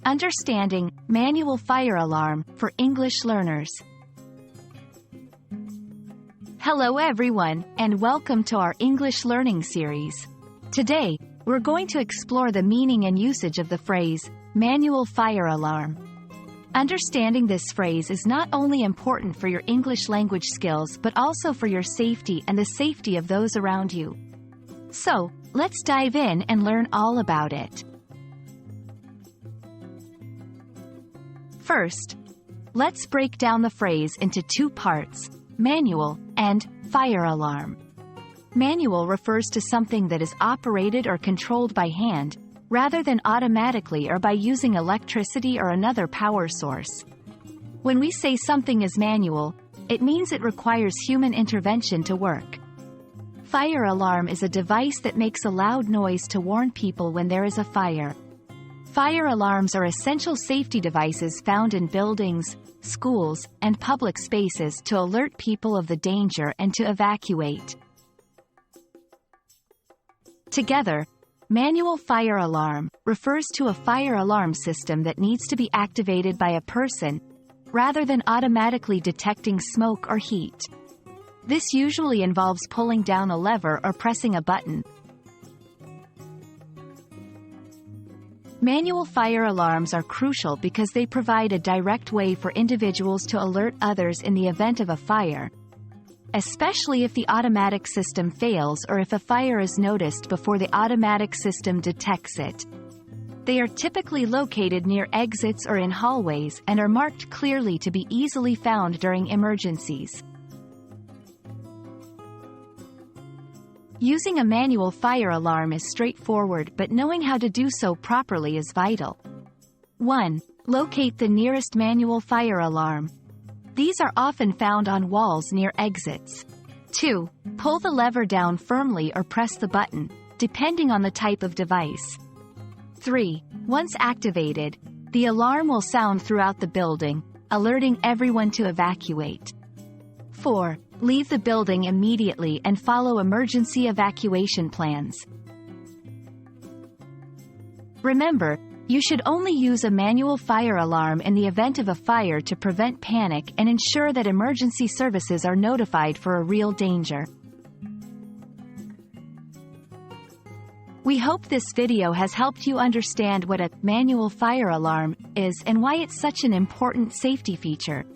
Understanding Manual Fire Alarm for English Learners. Hello everyone, and welcome to our English learning series. Today, we're going to explore the meaning and usage of the phrase, manual fire alarm. Understanding this phrase is not only important for your English language skills but also for your safety and the safety of those around you. So, let's dive in and learn all about it. First, let's break down the phrase into two parts, manual and fire alarm. Manual refers to something that is operated or controlled by hand, rather than automatically or by using electricity or another power source. When we say something is manual, it means it requires human intervention to work. Fire alarm is a device that makes a loud noise to warn people when there is a fire. Fire alarms are essential safety devices found in buildings, schools, and public spaces to alert people of the danger and to evacuate. Together, manual fire alarm refers to a fire alarm system that needs to be activated by a person, rather than automatically detecting smoke or heat. This usually involves pulling down a lever or pressing a button. Manual fire alarms are crucial because they provide a direct way for individuals to alert others in the event of a fire, especially if the automatic system fails or if a fire is noticed before the automatic system detects it. They are typically located near exits or in hallways and are marked clearly to be easily found during emergencies. Using a manual fire alarm is straightforward, but knowing how to do so properly is vital. 1. Locate the nearest manual fire alarm. These are often found on walls near exits. 2. Pull the lever down firmly or press the button, depending on the type of device. 3. Once activated, the alarm will sound throughout the building, alerting everyone to evacuate. 4. Leave the building immediately and follow emergency evacuation plans. Remember, you should only use a manual fire alarm in the event of a fire to prevent panic and ensure that emergency services are notified for a real danger. We hope this video has helped you understand what a manual fire alarm is and why it's such an important safety feature.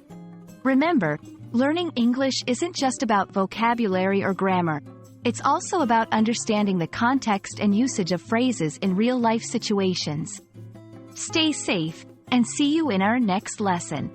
Remember, learning English isn't just about vocabulary or grammar. It's also about understanding the context and usage of phrases in real-life situations. Stay safe, and see you in our next lesson.